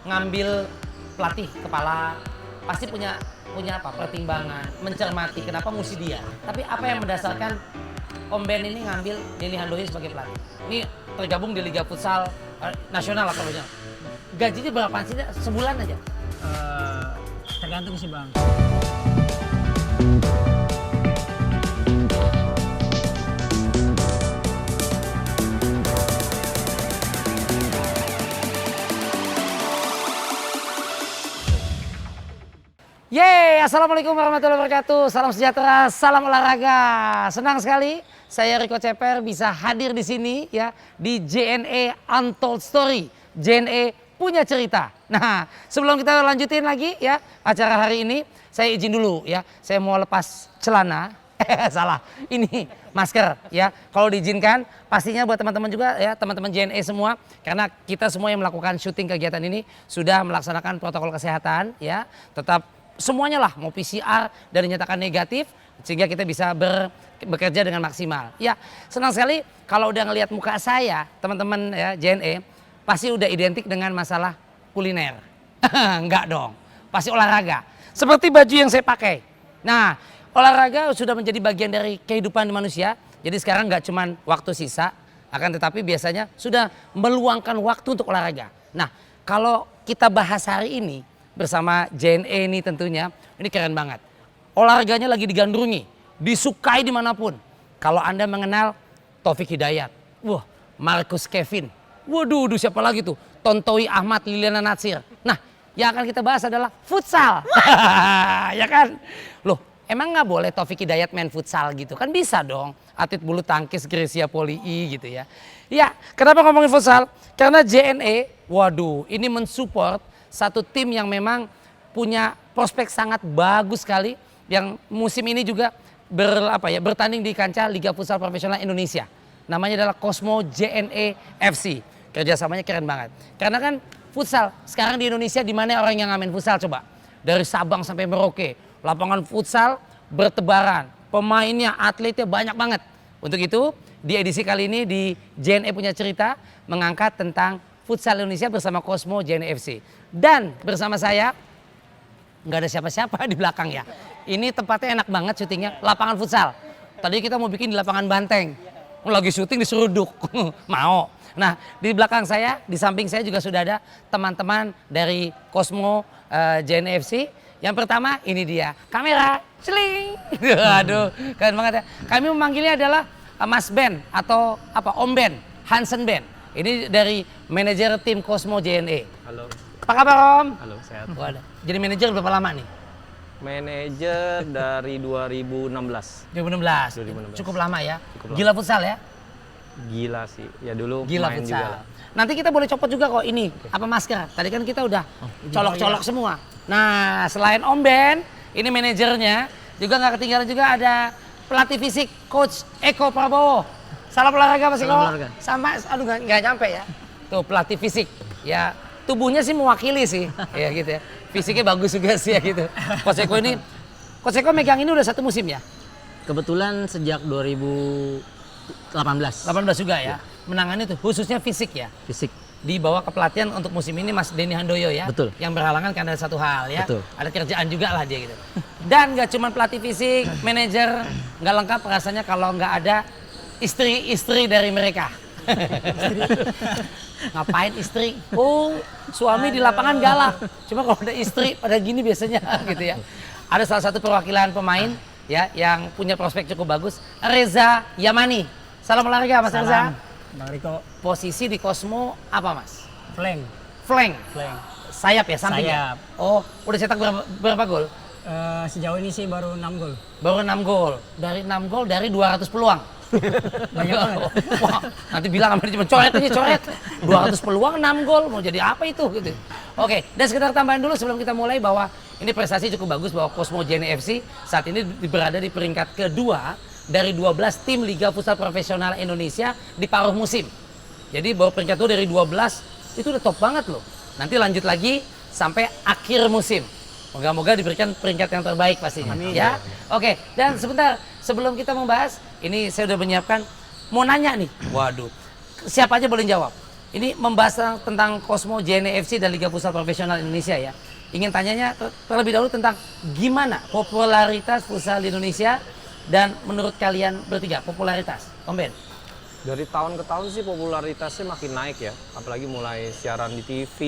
ngambil pelatih kepala pasti punya apa pertimbangan, mencermati kenapa mesti dia. Tapi apa yang mendasarkan Om Ben ini ngambil Denny Handoyo sebagai pelatih? Ini tergabung di Liga Futsal Nasional atau apa? Gajinya berapa sih sebulan aja? Tergantung sih bang. Yeay, assalamualaikum warahmatullahi wabarakatuh. Salam sejahtera, salam olahraga. Senang sekali saya Rico Ceper bisa hadir di sini ya di JNE Untold Story. JNE punya cerita. Nah, sebelum kita lanjutin lagi ya acara hari ini, saya izin dulu ya. Saya mau lepas celana. Salah. Ini masker ya. Kalau diizinkan pastinya buat teman-teman juga ya, teman-teman JNE semua, karena kita semua yang melakukan syuting kegiatan ini sudah melaksanakan protokol kesehatan ya. Tetap semuanya lah, mau PCR dan dinyatakan negatif sehingga kita bisa bekerja dengan maksimal. Ya, senang sekali kalau udah ngelihat muka saya, teman-teman ya JNE pasti udah identik dengan masalah kuliner. Enggak dong, pasti olahraga. Seperti baju yang saya pakai. Nah, olahraga sudah menjadi bagian dari kehidupan manusia. Jadi sekarang nggak cuman waktu sisa, akan tetapi biasanya sudah meluangkan waktu untuk olahraga. Nah, kalau kita bahas hari ini bersama JNE ini tentunya, ini keren banget. Olahraganya lagi digandrungi, disukai dimanapun. Kalau Anda mengenal Taufik Hidayat, wah, Marcus Kevin, waduh, siapa lagi tuh? Tontowi Ahmad, Liliana Natsir. Nah, yang akan kita bahas adalah futsal. Ya kan? Loh, emang nggak boleh Taufik Hidayat main futsal gitu? Kan bisa dong, atlet bulu tangkis Grecia Poli gitu ya. Ya, kenapa ngomongin futsal? Karena JNE, waduh, ini mensupport satu tim yang memang punya prospek sangat bagus sekali, yang musim ini juga bertanding di kancah Liga Futsal Profesional Indonesia. Namanya adalah Cosmo JNE FC. Kerjasamanya keren banget. Karena kan futsal sekarang di Indonesia, di mana orang yang ngamen futsal coba? Dari Sabang sampai Merauke, lapangan futsal bertebaran, pemainnya, atletnya banyak banget. Untuk itu di edisi kali ini di JNE punya cerita mengangkat tentang futsal Indonesia bersama Cosmo JNE FC. Dan bersama saya, nggak ada siapa-siapa di belakang ya. Ini tempatnya enak banget syutingnya, lapangan futsal. Tadi kita mau bikin di lapangan Banteng. Lagi syuting di Seruduk, mau. Nah, di belakang saya, di samping saya juga sudah ada teman-teman dari Cosmo JNE FC. Yang pertama ini dia, kamera, celing. Aduh, keren banget ya. Kami memanggilnya adalah Mas Ben atau Om Ben, Hansen Ben. Ini dari manajer tim Cosmo JNE. Halo. Apa kabar Om? Halo, sehat. Waduh. Jadi manajer berapa lama nih? Manajer dari 2016. 2016. 2016. Cukup lama ya. Cukup lama. Gila futsal ya? Gila sih. Ya dulu Gila main futsal. juga lah. Nanti kita boleh copot juga kok ini. Apa masker? Tadi kan kita udah colok-colok semua. Nah, selain Om Ben, ini manajernya, juga nggak ketinggalan juga ada pelatih fisik Coach Eko Prabowo. Salam olahraga Mas Eko. Salam olahraga. Sama, aduh nggak nyampe ya. Tuh pelatih fisik. Ya, tubuhnya sih mewakili sih. Ya gitu ya. Fisiknya bagus juga sih ya gitu. Coach Eko megang ini udah satu musim ya? Kebetulan sejak 2018. 18 juga ya? Menangani tuh khususnya fisik ya? Fisik. Dibawa ke pelatihan untuk musim ini Mas Denny Handoyo ya? Betul. Yang berhalangan karena satu hal ya? Betul. Ada kerjaan juga lah dia gitu. Dan gak cuma pelatih fisik, manajer, gak lengkap rasanya kalau nggak ada istri-istri dari mereka. Ngapain istri? Oh, suami di lapangan galak. Cuma kalau ada istri pada gini biasanya gitu ya. Ada salah satu perwakilan pemain ya yang punya prospek cukup bagus, Reza Yamani. Salam olahraga Mas Reza. Bang Riko. Posisi di Cosmo apa Mas? Flank. Flank. Flank. Sayap ya, samping ya? Sayap. Oh, udah cetak berapa gol? Sejauh ini sih baru 6 gol. Baru 6 gol. Dari 6 gol dari 200 peluang. Banyak banget. Wah, nanti bilang sama dia cuma coret aja, coret. 200 peluang 6 gol, mau jadi apa itu gitu. Oke, dan sekedar tambahan dulu sebelum kita mulai bahwa ini prestasi cukup bagus bahwa Cosmo JNE FC saat ini berada di peringkat kedua dari 12 tim Liga Futsal Profesional Indonesia di paruh musim. Jadi baru peringkat itu dari 12 itu udah top banget loh. Nanti lanjut lagi sampai akhir musim. Moga-moga diberikan peringkat yang terbaik pastinya. Amin. Ya. Oke, dan sebentar sebelum kita membahas, ini saya udah menyiapkan mau nanya nih. Waduh. Siapa aja boleh jawab. Ini membahas tentang Cosmo JNE FC dan Liga Futsal Profesional Indonesia ya. Ingin tanyanya terlebih dahulu tentang gimana popularitas futsal di Indonesia dan menurut kalian bertiga popularitas, Om Ben? Dari tahun ke tahun sih popularitasnya makin naik ya. Apalagi mulai siaran di TV,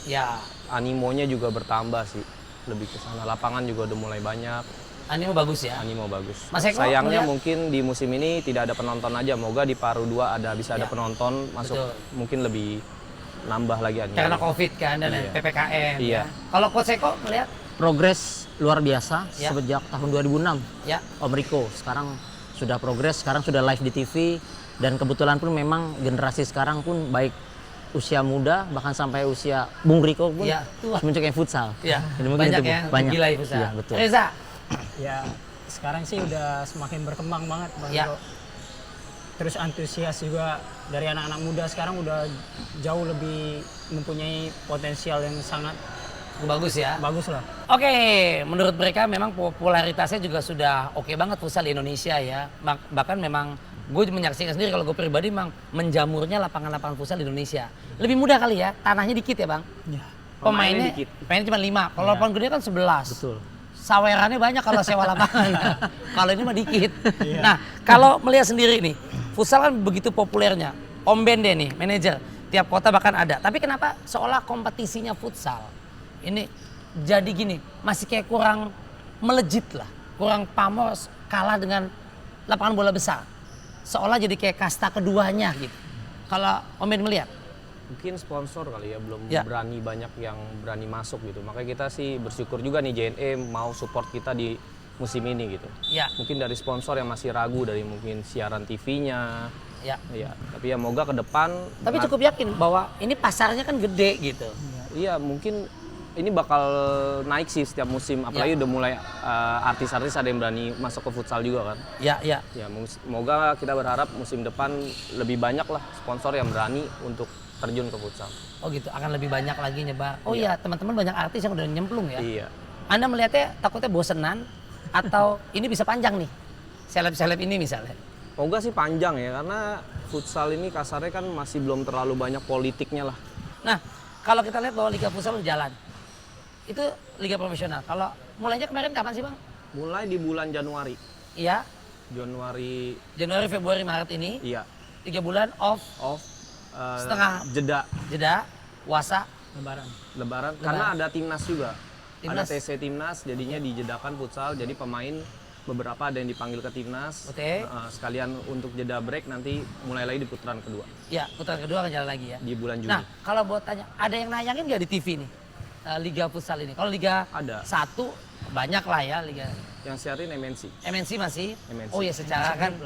Ya, animonya juga bertambah sih. Lebih ke sana. Lapangan juga udah mulai banyak. anime bagus ya. Animo bagus. Mas Eko Sayangnya melihat- mungkin di musim ini tidak ada penonton aja. Moga di paruh 2 bisa ada Ya, penonton masuk. betul. Mungkin lebih nambah lagi animo. Karena COVID kan dan Iya. PPKM Iya. ya. Kalau Coach Eko melihat Progres luar biasa Ya. sejak tahun 2006. ya, Om Riko sekarang sudah progres, sekarang sudah live di TV dan kebetulan pun memang generasi sekarang pun baik usia muda bahkan sampai usia Bung Riko pun Iya, tua. mencoba futsal. ya Jadi mungkin banyak itu, ya banyak. gila futsal. Iya, betul. Reza, Ya, sekarang sih udah semakin berkembang banget Bang Ya. Riko. Terus antusias juga dari anak-anak muda sekarang udah jauh lebih mempunyai potensial yang sangat bagus ya. bagus lah. Oke, menurut mereka memang popularitasnya juga sudah oke banget futsal di Indonesia ya. Bahkan memang gue menyaksikan sendiri kalau gue pribadi memang menjamurnya lapangan-lapangan futsal di Indonesia. Lebih mudah kali ya, tanahnya dikit ya bang. Ya, Pemainnya dikit. pemainnya cuma 5, kalau Ya. lapangan gede kan 11. betul. Sawerannya banyak kalau sewa lapangan. Kalau ini mah dikit. Iya. Nah, kalau melihat sendiri nih, futsal kan begitu populernya. Om Ben deh nih, manajer. Tiap kota bahkan ada. Tapi kenapa seolah kompetisinya futsal ini jadi gini, masih kayak kurang melejit lah. Kurang pamor kalah dengan lapangan bola besar. Seolah jadi kayak kasta keduanya gitu. Kalau Om Ben melihat. Mungkin sponsor kali ya, belum Ya. berani banyak yang berani masuk gitu. Makanya kita sih bersyukur juga nih JNE mau support kita di musim ini gitu. Ya, Mungkin dari sponsor yang masih ragu dari mungkin siaran TV-nya. ya. Ya, tapi ya moga ke depan. Tapi cukup yakin bahwa ini pasarnya kan gede gitu. Iya, mungkin ini bakal naik sih setiap musim. Apalagi udah mulai artis-artis ada yang berani masuk ke futsal juga kan. Ya, ya. Ya, semoga kita berharap musim depan lebih banyak lah sponsor yang berani untuk terjun ke futsal. Oh gitu, akan lebih banyak lagi nyebar. Oh iya, teman-teman banyak artis yang udah nyemplung ya. Iya. Anda melihatnya takutnya bosenan atau ini bisa panjang nih? Seleb-seleb ini misalnya. Moga sih panjang ya, karena futsal ini kasarnya kan masih belum terlalu banyak politiknya lah. Nah, kalau kita lihat bahwa Liga Futsal udah jalan, itu Liga Profesional. Kalau mulainya kemarin kapan sih Bang? Mulai di bulan Januari. Iya, Januari, Januari, Februari, Maret ini. iya, 3 bulan off, setengah jeda jeda, puasa. lebaran. Karena ada timnas juga. Timnas. Ada TC timnas, jadinya dijedakan futsal. Jadi pemain beberapa ada yang dipanggil ke timnas. Oke. Sekalian untuk jeda break nanti mulai lagi di putaran kedua Ya, putaran kedua akan jalan lagi ya. di bulan Juni. Nah, kalau buat tanya, ada yang nayangin nggak di TV nih? Liga Futsal ini. Kalau Liga Ada. 1 banyak lah ya Liga. Yang siarin MNC. MNC masih? MNC. Oh ya secara kan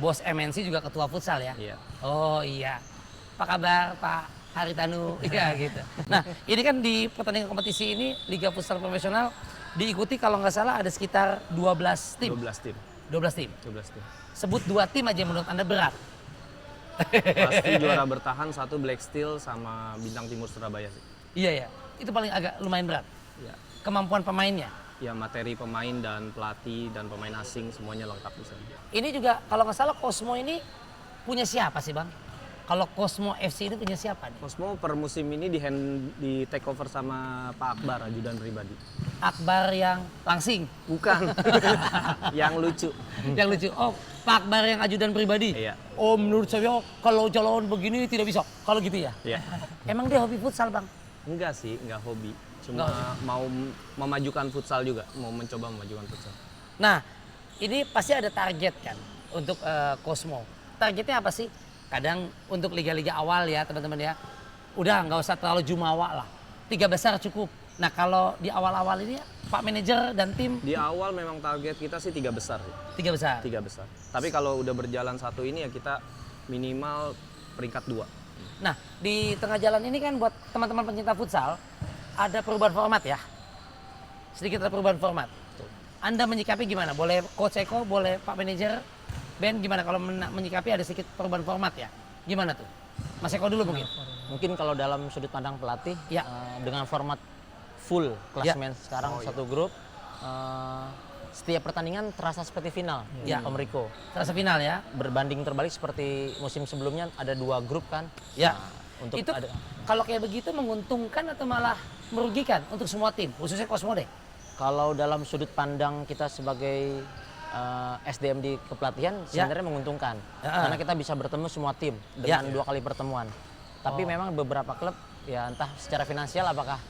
bos MNC juga ketua futsal ya? Iya. Oh iya. Apa kabar Pak Haritanu? Iya gitu. Nah ini kan di pertandingan kompetisi ini Liga Futsal Profesional diikuti kalau nggak salah ada sekitar 12 tim. 12 tim. 12 tim. 12 tim. Sebut 2 tim aja menurut Anda berat. Pasti juara bertahan satu Black Steel sama Bintang Timur Surabaya sih. Iya ya. Itu paling agak lumayan berat. Ya. Kemampuan pemainnya. Ya materi pemain dan pelatih dan pemain asing semuanya lengkap di sana. Ini juga kalau nggak salah Cosmo ini punya siapa sih Bang? Kalau Cosmo FC ini punya siapa nih? Cosmo per musim ini di take over sama Pak Akbar, ajudan pribadi. Akbar yang langsing. Bukan. Yang lucu. Yang lucu. Oh, Pak Akbar yang ajudan pribadi. Iya. Oh, menurut saya kalau jalan begini tidak bisa. Kalau gitu ya. Iya. Emang dia hobi futsal, Bang? Enggak sih, enggak hobi. Cuma Enggak. mau memajukan futsal juga, mau mencoba memajukan futsal. Nah, ini pasti ada target kan untuk Cosmo. Targetnya apa sih? Kadang untuk liga-liga awal ya, teman-teman ya. Udah nggak usah terlalu jumawa lah. 3 besar cukup. Nah, kalau di awal-awal ini Pak manajer dan tim Di awal memang target kita sih 3 besar. 3 besar. 3 besar. Tapi kalau udah berjalan satu ini ya kita minimal peringkat 2. Nah, di tengah jalan ini kan buat teman-teman pencinta futsal ada perubahan format ya. Sedikit ada perubahan format. Anda menyikapi gimana? Boleh Coach Eko, boleh Pak manajer, Ben gimana kalau menyikapi ada sedikit perubahan format ya? Gimana tuh? Mas Eko dulu mungkin. Mungkin kalau dalam sudut pandang pelatih Ya. dengan format full klasemen sekarang satu grup, setiap pertandingan terasa seperti final. Ya. Om Riko. Terasa final ya? Berbanding terbalik seperti musim sebelumnya ada 2 grup kan. Ya. Untuk Itu kalau kayak begitu menguntungkan atau malah merugikan untuk semua tim, khususnya Cosmo deh? Kalau dalam sudut pandang kita sebagai SDM di kepelatihan sebenarnya menguntungkan. Karena kita bisa bertemu semua tim dengan 2 kali pertemuan. Tapi memang beberapa klub ya entah secara finansial apakah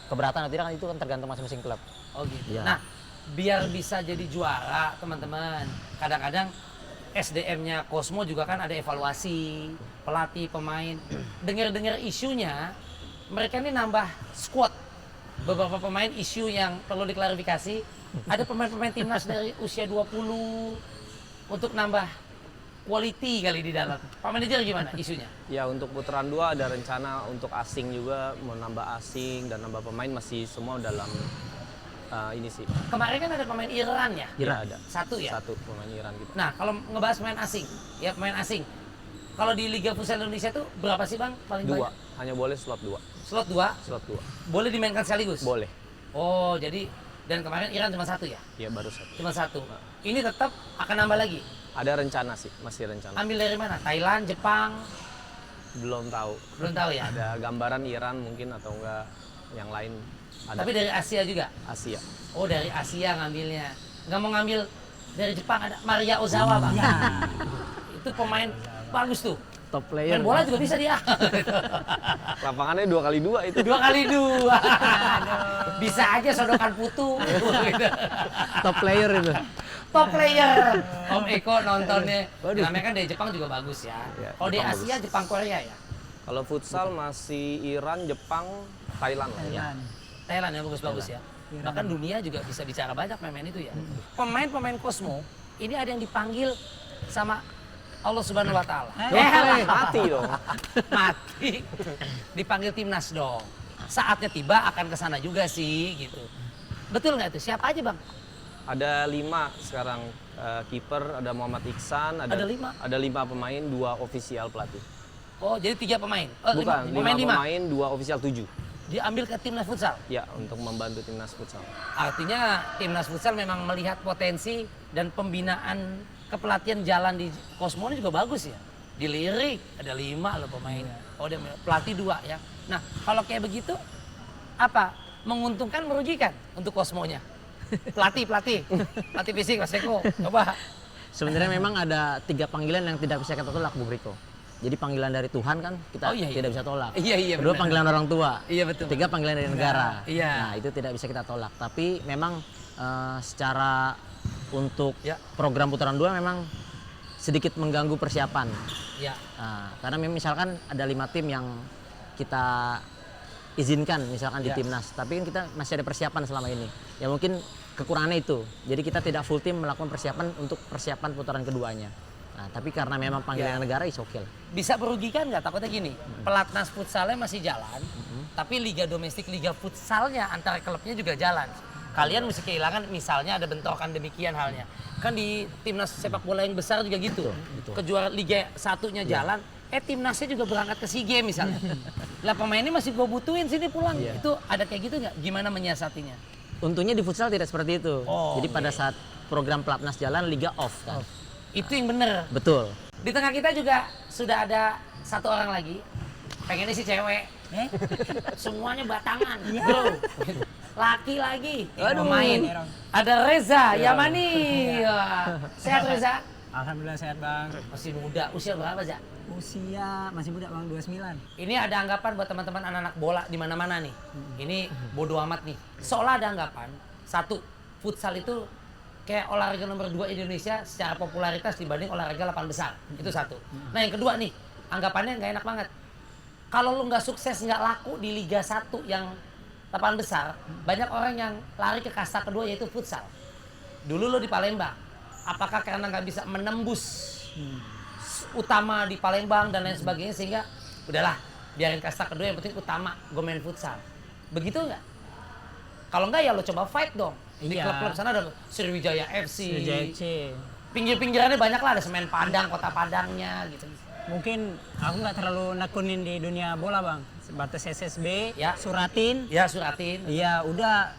keberatan atau tidak kan itu kan tergantung masing-masing klub. Oh gitu. Iya. Nah, biar bisa jadi juara teman-teman, kadang-kadang SDM-nya Cosmo juga kan ada evaluasi, pelatih, pemain. Dengar-dengar isunya, mereka ini nambah squad. Beberapa pemain isu yang perlu diklarifikasi. Ada pemain-pemain timnas dari usia 20 untuk nambah quality kali di dalam. Pak Manajer gimana isunya? Ya untuk putaran 2 ada rencana untuk asing juga, mau nambah asing dan nambah pemain masih semua dalam ini sih. Kemarin kan ada pemain Iran ya? Iran ada. Satu ya? Satu pemain Iran gitu. Nah, kalau ngebahas pemain asing, ya pemain asing. Kalau di Liga Futsal Indonesia tuh berapa sih Bang paling 2, banyak? hanya boleh slot 2. Slot 2? Slot 2. Boleh dimainkan sekaligus? Boleh. Oh, jadi dan kemarin Iran cuma 1 ya? Iya baru 1. Cuma 1. Ini tetap akan nambah lagi. Ada rencana sih, masih rencana. Ambil dari mana? Thailand, Jepang? Belum tahu. Belum tahu ya. Ada gambaran Iran mungkin atau enggak yang lain ada. Tapi dari Asia juga? Asia. Oh, dari Asia ngambilnya. Nggak mau ngambil dari Jepang, ada Maria Ozawa Bang. Itu pemain bagus tuh. Top player. Main bola juga bisa dia. Lapangannya 2x2 itu. 2x2. Bisa aja sodokan putu. Top player itu. Top player. Om Eko nontonnya. Namanya kan dari Jepang juga bagus ya. Ya, Kalau di Jepang Asia, bagus. Jepang Korea ya. Kalau futsal masih Iran, Jepang, Thailand lah ya. Thailand yang bagus-bagus ya. Bahkan dunia juga bisa bicara banyak pemain itu ya. Pemain-pemain Cosmo ini ada yang dipanggil sama Allah Subhanahu wa taala. Mati dong. Mati. Dipanggil timnas dong. Saatnya tiba akan ke sana juga sih gitu. Betul nggak itu? Siapa aja, Bang? Ada 5 sekarang kiper, ada Muhammad Iksan, Ada 5? Ada 5 pemain, 2 ofisial pelatih. Oh, jadi 3 pemain. Bukan, 5 pemain 5. pemain, 2 ofisial 7. Diambil ke timnas futsal. Ya, untuk membantu timnas futsal. Artinya timnas futsal memang melihat potensi dan pembinaan kepelatihan jalan di Cosmo ini juga bagus ya. Dilirik ada 5 loh pemain. Oh, ada pelatih 2 ya. Nah, kalau kayak begitu apa? Menguntungkan merugikan untuk Cosmonya? Pelatih fisik Mas Eko. Coba. Sebenarnya memang ada 3 panggilan yang tidak bisa kita tolak, Bu Riko. Jadi panggilan dari Tuhan kan kita Oh, iya, iya. tidak bisa tolak. Iya, Kedua benar. panggilan orang tua. Iya, betul. 3 panggilan dari negara. Iya. Nah itu tidak bisa kita tolak. Tapi memang secara untuk Ya. program putaran 2 memang sedikit mengganggu persiapan. Ya. Nah, karena misalkan ada 5 tim yang kita izinkan misalkan di Ya. timnas, tapi kan kita masih ada persiapan selama ini. Ya mungkin kekurangannya itu. Jadi kita tidak full tim melakukan persiapan untuk persiapan putaran keduanya. Nah, tapi karena memang panggilan Ya. negara is oke lah. Bisa merugikan nggak? Takutnya gini, pelatnas futsalnya masih jalan, tapi liga domestik, liga futsalnya antara klubnya juga jalan. Kalian mesti kehilangan, misalnya ada bentrokan demikian halnya. Kan di timnas sepak bola yang besar juga gitu. betul. Kejuaraan Liga 1-nya jalan, timnasnya juga berangkat ke SEA Games misalnya. Lah pemainnya masih gue butuhin sini pulang. Iya. Itu ada kayak gitu nggak? Gimana menyiasatinya? Untungnya di futsal tidak seperti itu. Oh, Jadi pada saat program pelatnas jalan, liga off kan. Itu yang bener. Betul. Di tengah kita juga sudah ada 1 orang lagi. Pengennya si cewek. Semuanya batangan, bro. Laki lagi. Main. Ada Reza Yamani. Wah, sehat Reza? Alhamdulillah sehat Bang. Masih muda. Usia berapa, Za? Usia masih muda Bang, 29. Ini ada anggapan buat teman-teman anak-anak bola di mana-mana nih. Ini bodo amat nih. Seolah ada anggapan, 1, futsal itu kayak olahraga nomor 2 Indonesia secara popularitas dibanding olahraga 8 besar. Itu 1. Nah yang kedua nih, anggapannya nggak enak banget. Kalau lu nggak sukses, nggak laku di Liga 1 yang 8 besar, banyak orang yang lari ke kasta kedua yaitu futsal. Dulu lo di Palembang, apakah karena nggak bisa menembus utama di Palembang dan lain sebagainya sehingga udahlah biarin kasta kedua, yang penting utama gue main futsal. Begitu nggak? Kalau nggak ya lo coba fight dong. Di Iya. klub-klub sana ada Sriwijaya FC. Sriwijaya FC. Pinggir-pinggirannya banyak lah, ada Semen Padang, Kota Padangnya gitu. Mungkin aku nggak terlalu nekunin di dunia bola Bang. Sebatas SSB, Ya. suratin. Ya suratin. Iya udah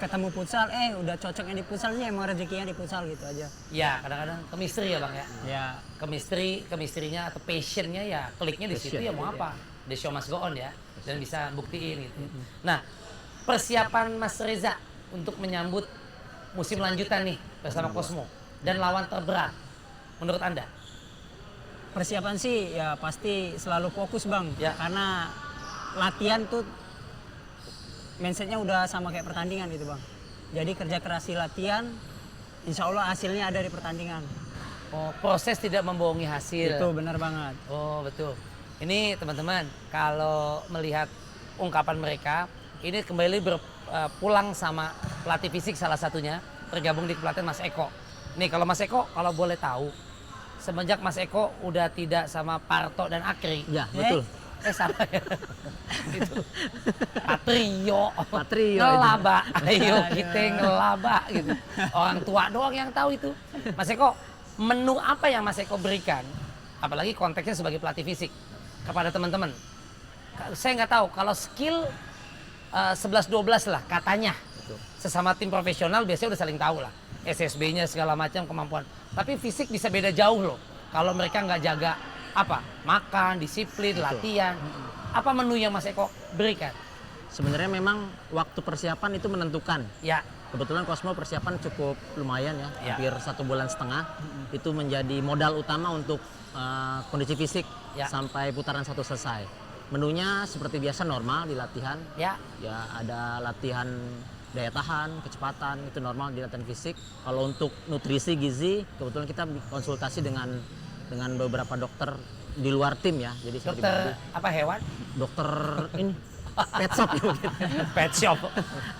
ketemu futsal, udah cocoknya di futsalnya, emang rezekinya di futsal gitu aja. Ya kadang-kadang chemistry ya Bang ya. Ya Chemistry-nya atau passionnya ya kliknya di situ ya mau apa. the show must go on ya, dan bisa buktiin gitu. Nah, persiapan Mas Reza untuk menyambut musim lanjutan nih bersama Cosmo dan lawan terberat menurut Anda? Persiapan sih ya pasti selalu fokus Bang, Ya. karena latihan tuh mindsetnya udah sama kayak pertandingan gitu Bang. Jadi kerja keras di latihan, insya Allah hasilnya ada di pertandingan. Oh, proses tidak membohongi hasil. Itu benar banget. Oh, betul. Ini teman-teman, kalau melihat ungkapan mereka, ini kembali pulang sama pelatih fisik salah satunya, tergabung di pelatihan Mas Eko. Nih, kalau Mas Eko, kalau boleh tahu, semenjak Mas Eko udah tidak sama Parto dan Akri. Ya, betul. Sama ya. Itu. Patrio. Patrio Ngelaba. Ayo kita ngelaba gitu. Orang tua doang yang tahu itu. Mas Eko, menu apa yang Mas Eko berikan? Apalagi konteksnya sebagai pelatih fisik kepada teman-teman. Saya nggak tahu kalau skill 11-12 lah katanya. Sesama tim profesional biasanya udah saling tahu lah. SSB-nya segala macam kemampuan. Tapi fisik bisa beda jauh loh. Kalau mereka nggak jaga apa? Makan, disiplin, latihan. Apa menu yang Mas Eko berikan? Sebenarnya memang waktu persiapan itu menentukan. Ya, Kebetulan Cosmo persiapan cukup lumayan ya, Ya. hampir 1,5 bulan. Itu menjadi modal utama untuk kondisi fisik Ya. sampai putaran 1 selesai. Menunya seperti biasa normal di latihan. ya. Ya ada latihan daya tahan, kecepatan, itu normal di latihan fisik. Kalau untuk nutrisi, gizi, kebetulan kita konsultasi dengan beberapa dokter di luar tim ya. Jadi seperti Dokter apa hewan? dokter ini pet shop ya mungkin. Pet shop.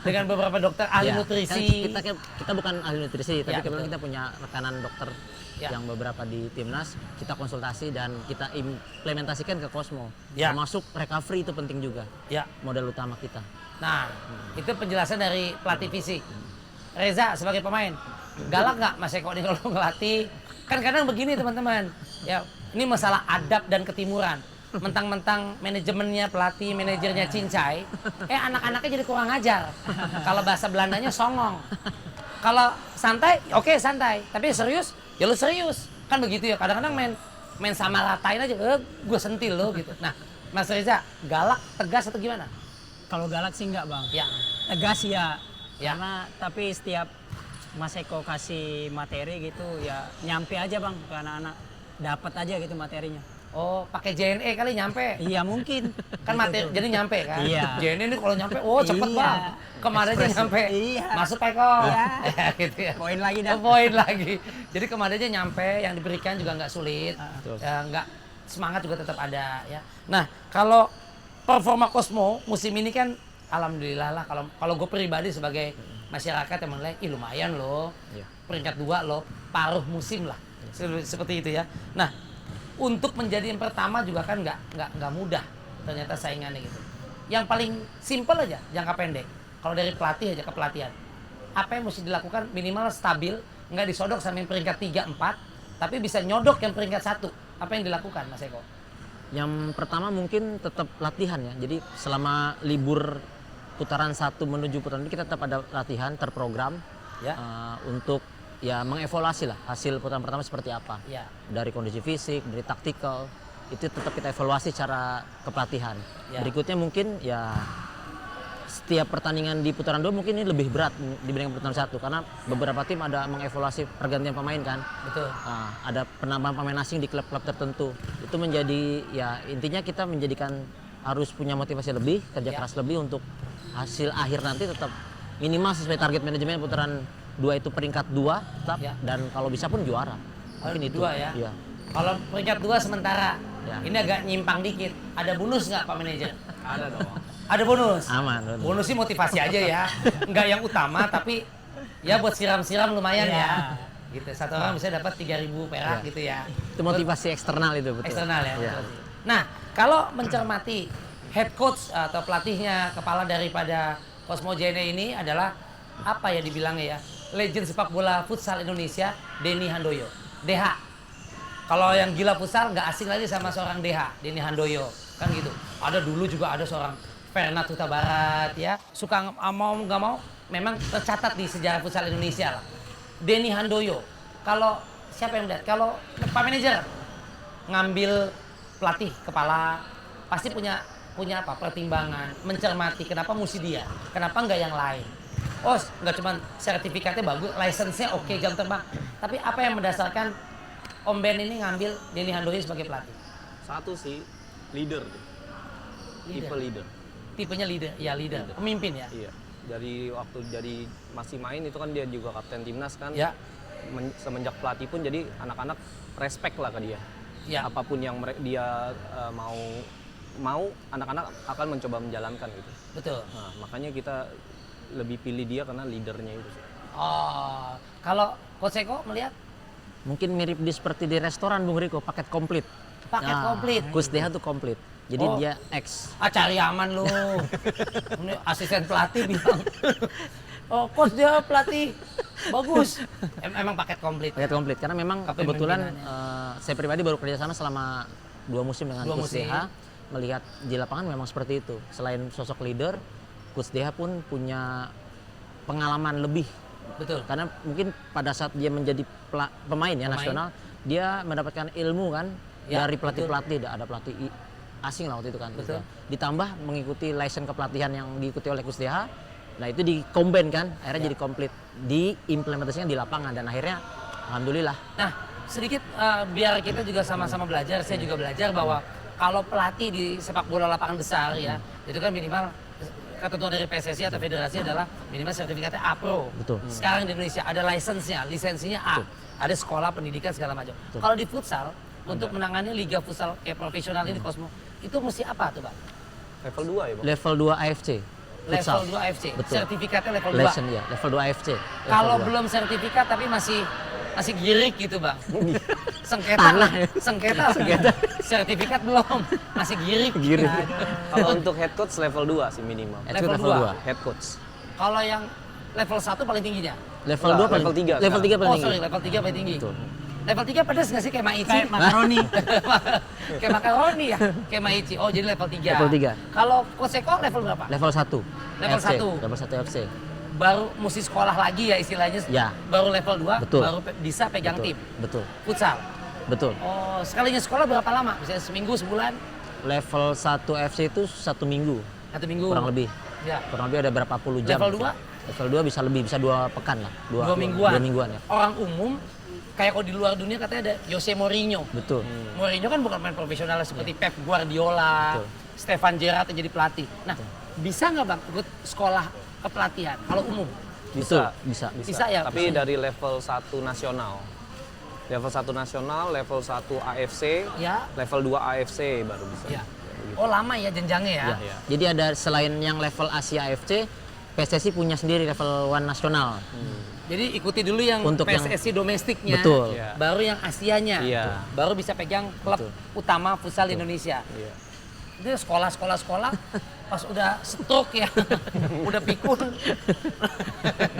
Dengan beberapa dokter ahli Ya, nutrisi. kan kita bukan ahli nutrisi, tapi Ya, kebetulan betul. kita punya rekanan dokter Ya. yang beberapa di timnas. Kita konsultasi dan kita implementasikan ke Cosmo. Ya. Termasuk recovery itu penting juga, Ya. modal utama kita. Nah, itu penjelasan dari pelatih fisik. Reza sebagai pemain, galak nggak Mas Eko nih kalau ngelatih? Kan kadang begini teman-teman. Ya, ini masalah adab dan ketimuran. Mentang-mentang manajemennya pelatih, manajernya cincai, anak-anaknya jadi kurang ajar. Kalau bahasa Belandanya songong. Kalau santai, oke santai. Tapi serius, ya lu serius. Kan begitu ya. Kadang-kadang main sama ratain aja, gue sentil lo gitu. Nah, Mas Reza, galak, tegas atau gimana? Kalau galak sih enggak Bang. Ya. Tegas ya. Ya. Karena tapi setiap Mas Eko kasih materi gitu ya nyampe aja Bang ke anak-anak. Dapat aja gitu materinya. Oh, pakai JNE kali nyampe. Iya mungkin. Kan materi jadi nyampe kan? Iya. JNE ini kalau nyampe, oh cepet Iya. Bang. Kemana aja nyampe. Iya. Masuk Eko. Iya. Gitu ya. Poin lagi dah. Oh, poin lagi. Jadi kemana aja nyampe, yang diberikan juga nggak sulit. Betul. Nggak semangat juga tetap ada ya. Nah, kalau performa Cosmo musim ini kan alhamdulillah lah, kalau gue pribadi sebagai masyarakat yang menilai, ih lumayan loh. Iya. Peringkat 2 loh, paruh musim lah. Seperti itu ya. Nah, untuk menjadi yang pertama juga kan nggak mudah ternyata saingannya gitu. Yang paling simpel aja jangka pendek. Kalau dari pelatih aja ke pelatihan, apa yang mesti dilakukan minimal stabil, nggak disodok sampai peringkat 3, 4, tapi bisa nyodok yang peringkat 1. Apa yang dilakukan Mas Eko? Yang pertama mungkin tetap latihan ya. Jadi selama libur putaran 1 menuju putaran ini kita tetap ada latihan terprogram Ya. untuk ya mengevaluasi lah hasil putaran pertama seperti apa. Ya. Dari kondisi fisik, dari taktikal, itu tetap kita evaluasi secara kepelatihan. Ya. Berikutnya mungkin ya setiap pertandingan di putaran 2 mungkin ini lebih berat dibandingkan putaran 1 karena beberapa tim ada mengevaluasi pergantian pemain kan. Betul. Ada penambahan pemain asing di klub-klub tertentu. Itu menjadi ya intinya kita menjadikan harus punya motivasi lebih, kerja Ya. keras lebih untuk hasil akhir nanti tetap minimal sesuai target manajemen putaran 2 itu peringkat 2 tetap Ya. dan kalau bisa pun juara. Oh, Mungkin itu. 2 ya. Iya. Kalau peringkat 2 sementara, Ya. ini agak nyimpang dikit. Ada bonus nggak Pak Manajer? Ada dong. Ada bonus. Aman. betul. Bonus sih motivasi aja ya, nggak yang utama tapi ya buat siram-siram lumayan Iya. ya. Gitu. Satu orang bisa dapat 3.000 perak Iya. gitu ya. Itu motivasi eksternal itu betul. Eksternal ya. Iya. motivasi. Nah, kalau mencermati head coach atau pelatihnya, kepala daripada Cosmo JNE ini adalah apa ya dibilangnya ya? Legend sepak bola futsal Indonesia, Denny Handoyo. DH. Kalau yang gila futsal nggak asing lagi sama seorang DH, Denny Handoyo. Kan gitu. Ada dulu juga ada seorang Fernand Huta Barat ya. Suka mau nggak mau memang tercatat di sejarah futsal Indonesia lah. Denny Handoyo. Kalau siapa yang lihat? Kalau Pak Manajer ngambil pelatih kepala pasti punya apa pertimbangan, mencermati kenapa mesti dia, kenapa nggak yang lain. Oh, nggak cuma sertifikatnya bagus, license-nya oke, jam terbang. Tapi apa yang mendasarkan Om Ben ini ngambil Denny Handoyo sebagai pelatih? Satu sih leader, tipe leader. Tipenya leader, ya leader, pemimpin ya. Iya. Dari waktu jadi masih main itu kan dia juga kapten timnas kan. Ya. Semenjak pelatih pun jadi anak-anak respect lah ke dia. Ya. Apapun yang dia mau anak-anak akan mencoba menjalankan gitu. Betul. Nah, makanya kita lebih pilih dia karena leadernya itu. Oh, kalau Coach Eko melihat Mungkin mirip seperti di restoran Bung Riko, paket komplit. paket komplit. Coach Deha tuh komplit. Jadi Oh. dia X. Cari aman lu. Ini asisten pelatih bilang. Oh, Coach dia pelatih bagus. Emang paket komplit. Paket komplit karena memang Kapten kebetulan pimpinannya. saya pribadi baru kerjasama selama 2 musim dengan Dua Coach musim. Deha, melihat di lapangan memang seperti itu. Selain sosok leader, Coach Deha pun punya pengalaman lebih. Betul. Karena mungkin pada saat dia menjadi pemain ya nasional, dia mendapatkan ilmu kan Ya, dari pelatih-pelatih, ada pelatih asing lah waktu itu kan. Betul. Ditambah mengikuti license kepelatihan yang diikuti oleh Coach Deha. Nah itu di-combine kan, akhirnya jadi komplit. Diimplementasinya di lapangan dan akhirnya alhamdulillah. Nah, sedikit biar kita juga sama-sama belajar, saya juga belajar bahwa kalau pelatih di sepak bola lapangan besar ya, itu kan minimal ketentuan dari PSSI atau federasi adalah minimal sertifikatnya A Pro. Betul. Sekarang di Indonesia ada lisensinya, lisensinya A. Ada sekolah pendidikan segala macam. Kalau di futsal untuk menangani liga futsal kayak profesional ini Cosmo, itu mesti apa tuh, Bang? Level 2 ya, Bang? Level 2 AFC. Level futsal. 2 AFC. Betul. Sertifikatnya level 2. License ya, level 2 AFC. Level Kalau 2. belum sertifikat tapi masih girik gitu, Bang. Sengketa, Tanah ya. sengketa. Sertifikat belum, masih girik. Girik. Kalau untuk head coach level 2 sih minimal. Level level dua. 2. Head coach. Kalau yang level 1 paling tingginya. Level Enggak, 2 paling level 3 Level 3 paling Oh, tinggi. sorry, level 3 paling tinggi. Betul. Level 3 pedas nggak sih kayak Maici? Kayak makaroni. Kayak makaroni ya, kayak Maici. Oh, jadi level 3. Level 3. Kalau Coach Eko level berapa? Level 1. Level AFC. 1. Level 1 AFC. Baru mesti sekolah lagi ya istilahnya. Ya. Baru level 2, Betul. baru bisa pegang Betul. tim. Betul. Futsal. Betul. Oh, sekalinya sekolah berapa lama? Misalnya seminggu, sebulan, Level 1 AFC itu 1 minggu. 1 minggu. Kurang lebih. Ya. Kurang lebih ada berapa puluh jam. Level 2? Level 2 bisa lebih, bisa 2 pekan lah. 2 mingguan. 2 mingguan ya. Orang umum kayak kalau di luar dunia katanya ada Jose Mourinho. Betul. Mourinho kan bukan pemain profesional seperti Pep Guardiola, Betul. Stefan Gerrard yang jadi pelatih. Nah, bisa nggak Bang ikut sekolah kepelatihan kalau umum? Betul. Bisa. Bisa. Bisa ya? Tapi Bisa. dari level 1 nasional. Level 1 nasional, level 1 AFC, Ya. level 2 AFC baru bisa. Ya. Oh, lama ya jenjangnya ya? Ya. Jadi ada selain yang level Asia AFC, PSSI punya sendiri level 1 nasional. Jadi ikuti dulu yang Untuk yang- PSSI domestiknya. Betul. Iya. Baru yang Asianya. Iya. Baru bisa pegang klub Betul. utama futsal Indonesia. Iya. Itu sekolah pas udah stroke ya, udah pikun,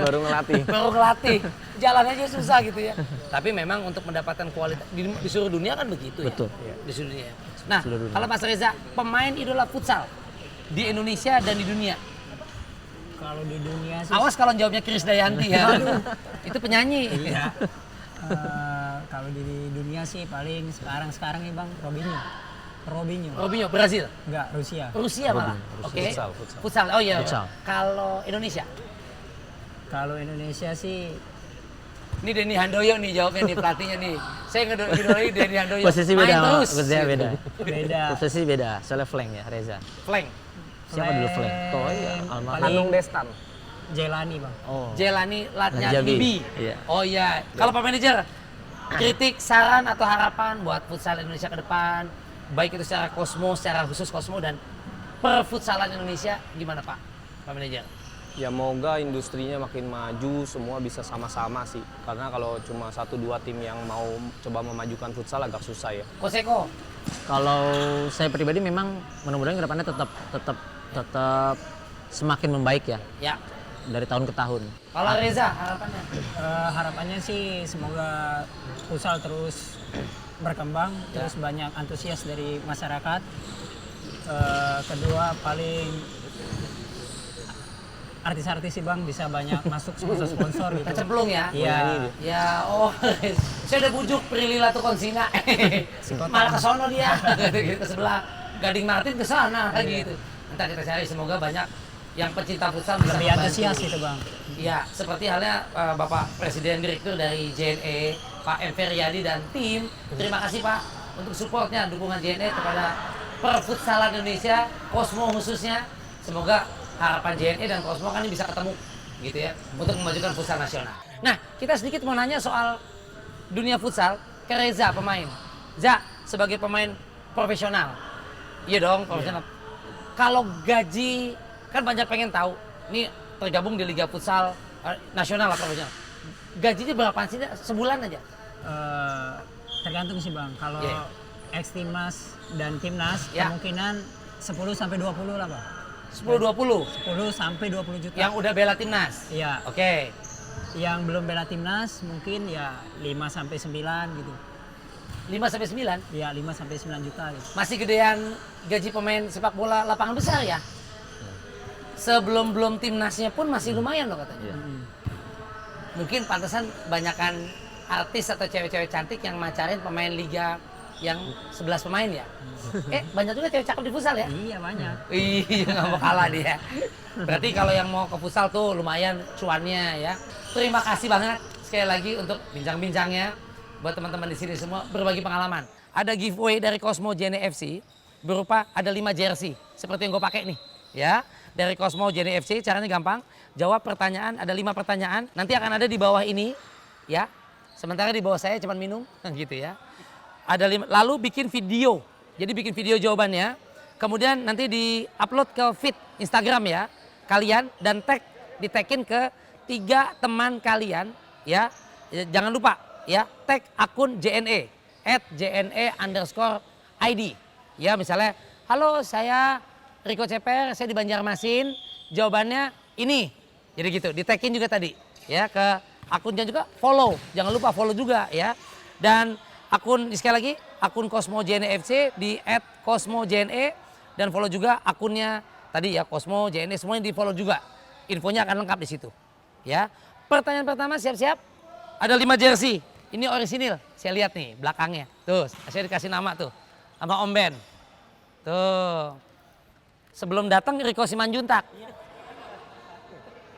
Baru ngelatih. baru ngelatih, jalan aja susah gitu ya. Tapi memang untuk mendapatkan kualitas di seluruh dunia kan begitu ya. Betul. Di seluruh dunia. Nah, Seluruh dunia. kalau Mas Reza, pemain idola futsal di Indonesia dan di dunia. Kalau di dunia sih Awas kalau jawabnya Krisdayanti ya. Itu penyanyi. iya. Kalau di dunia sih paling sekarang nih Bang Robinho. Robinho, Brazil. Enggak, Rusia. Rusia malah. Oke. Futsal. Futsal. Oh iya. Futsal. Kalau Indonesia, Kalau Indonesia sih ini Denny Handoyo nih jawabnya nih pelatihnya nih. Saya ngedoi Denny Handoyo. Posisi Main beda, terus. posisi beda. beda. Posisi beda, soalnya flank ya Reza. Flank. Siapa dulu flank? Oh iya, almarhum. Anung Destan. Jelani Bang. Oh. Jelani Latnya Lanjabi. Bibi. Iya. Oh iya. Kalau Pak Manajer, kritik, saran atau harapan buat futsal Indonesia ke depan, baik itu secara Cosmo, secara khusus Cosmo dan perfutsalan Indonesia gimana Pak? Pak Manajer. Ya moga industrinya makin maju, semua bisa sama-sama sih. Karena kalau cuma 1-2 tim yang mau coba memajukan futsal agak susah ya. Coach Eko, Kalau saya pribadi memang mudah-mudahan kedepannya tetap semakin membaik ya ya. dari tahun ke tahun. Kalau Reza, harapannya? Harapannya sih semoga futsal terus berkembang, terus banyak antusias dari masyarakat. Kedua paling artis-artis sih Bang bisa banyak masuk sponsor-sponsor gitu. Kecemplung ya? Iya. Ya, oh, saya udah bujuk Prilly Latukonsina. Malah ke sono dia, ke sebelah Gading Martin ke sana kayak gitu. Nanti kita cari, semoga banyak yang pecinta futsal bisa Lebih membantu. antusias itu bang. Iya, seperti halnya Bapak Presiden Direktur dari JNE, Pak M. Feryadi dan tim. Terima kasih Pak untuk supportnya, dukungan JNE kepada perfutsalan Indonesia, Kosmo khususnya. Semoga harapan JNE dan Kosmo kan ini bisa ketemu gitu ya, untuk memajukan futsal nasional. Nah, kita sedikit mau nanya soal dunia futsal ke Reza pemain. Za, sebagai pemain profesional. Iya dong, profesional. Kalau gaji, kan banyak pengen tahu. Ini tergabung di Liga Futsal Nasional lah profesional. Gajinya berapa sih sebulan aja? Tergantung sih bang. Kalau ex timnas dan timnas Ya. kemungkinan 10 sampai 20 lah bang. 10-20 10 sampai 20 juta. yang udah bela timnas. Iya. Oke. Yang belum bela timnas mungkin ya 5 sampai 9 gitu. 5 sampai 9 Ya 5 sampai 9 juta gitu. masih gedean gaji pemain sepak bola lapangan besar ya. Sebelum timnasnya pun masih lumayan loh katanya. Mungkin pantesan banyakan artis atau cewek-cewek cantik yang macarin pemain liga yang 11 pemain ya. Banyak juga cewek cakep di futsal ya. Iya banyak. Iya, nggak mau kalah dia. Berarti kalau yang mau ke futsal tuh lumayan cuannya ya. Terima kasih banget sekali lagi untuk bincang-bincangnya. Buat teman-teman di sini semua berbagi pengalaman. Ada giveaway dari Kosmo JNE FC berupa ada 5 jersey seperti yang gue pakai nih ya. Dari Kosmo JNE FC caranya gampang. Jawab pertanyaan, ada 5 pertanyaan. Nanti akan ada di bawah ini ya. Sementara di bawah saya cuma minum gitu ya. Ada 5, lalu bikin video. Jadi bikin video jawabannya. Kemudian nanti di-upload ke feed Instagram ya. Kalian dan di-tagin ke 3 teman kalian ya. Jangan lupa ya, tag akun JNE @JNE_ID. Ya misalnya, halo saya Rico Ceper, saya di Banjarmasin. Jawabannya ini. Jadi gitu, di-tagin juga tadi ya ke akunnya juga, follow. Jangan lupa follow juga ya. Dan akun sekali lagi akun Kosmo JNE FC di @KosmoJNE dan follow juga akunnya tadi ya Kosmo JNE, semuanya di follow juga. Infonya akan lengkap di situ. Ya. Pertanyaan pertama siap-siap. Ada 5 jersey. Ini orisinil. Saya lihat nih belakangnya. Tuh, saya dikasih nama tuh sama Om Ben. Tuh. Sebelum datang Riko Simanjuntak.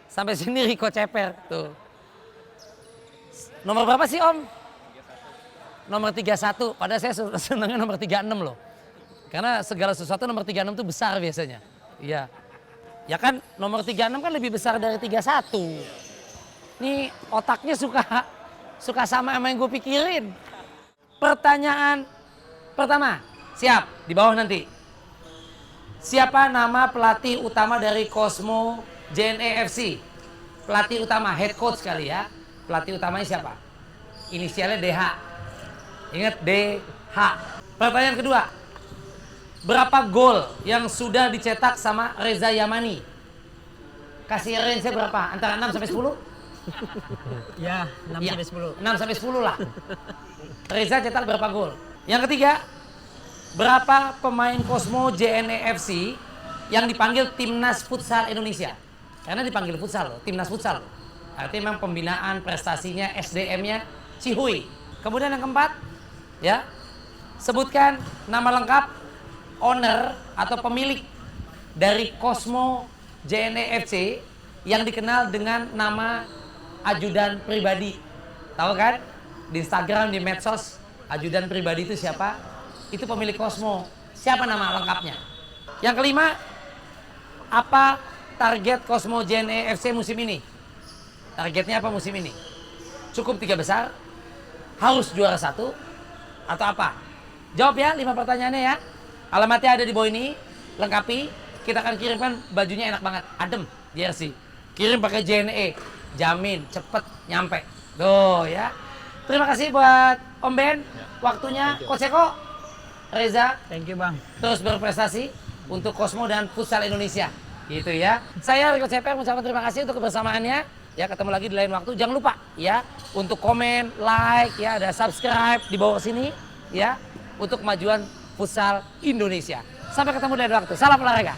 Sampai sini Rico Ceper tuh. Nomor berapa sih Om? Nomor 31, padahal saya senangnya nomor 36 loh. Karena segala sesuatu nomor 36 itu besar biasanya. Iya. Ya kan nomor 36 kan lebih besar dari 31. Nih otaknya suka sama yang gue pikirin. Pertanyaan pertama, siap di bawah nanti. Siapa nama pelatih utama dari Kosmo JNE FC? Pelatih utama, head coach kali ya. Pelatih utamanya siapa? Inisialnya DH. Ingat DH. Pertanyaan kedua. Berapa gol yang sudah dicetak sama Reza Yamani? Kasih range-nya berapa? Antara 6 sampai 10? Ya 6 Ya, sampai 10. 6 sampai 10 lah. Reza cetak berapa gol? Yang ketiga, berapa pemain Kosmo JNE FC yang dipanggil Timnas Futsal Indonesia? Karena dipanggil futsal loh, Timnas Futsal. Artinya memang pembinaan prestasinya, SDM-nya Cihuy. Kemudian yang keempat, ya, sebutkan nama lengkap owner atau pemilik dari Kosmo JNE FC yang dikenal dengan nama ajudan pribadi. Tahu kan? Di Instagram, di medsos, ajudan pribadi itu siapa? Itu pemilik Kosmo. Siapa nama lengkapnya? Yang kelima, apa target Kosmo JNE FC musim ini? Targetnya apa musim ini? Cukup 3 besar? Harus juara 1? Atau apa? Jawab ya 5 pertanyaannya ya. Alamatnya ada di bawah ini. Lengkapi. Kita akan kirimkan bajunya enak banget. Adem, jersey. Kirim pakai JNE. Jamin, cepet, nyampe. Tuh ya. Terima kasih buat Om Ben. Waktunya. Coach Eko, Reza, Thank you bang. terus berprestasi untuk Kosmo dan Futsal Indonesia. Gitu ya. Saya Rico Ceper mengucapkan terima kasih untuk kebersamaannya. Ya, ketemu lagi di lain waktu. Jangan lupa ya untuk komen, like, ya ada subscribe di bawah sini ya untuk kemajuan Futsal Indonesia. Sampai ketemu di lain waktu. Salam olahraga.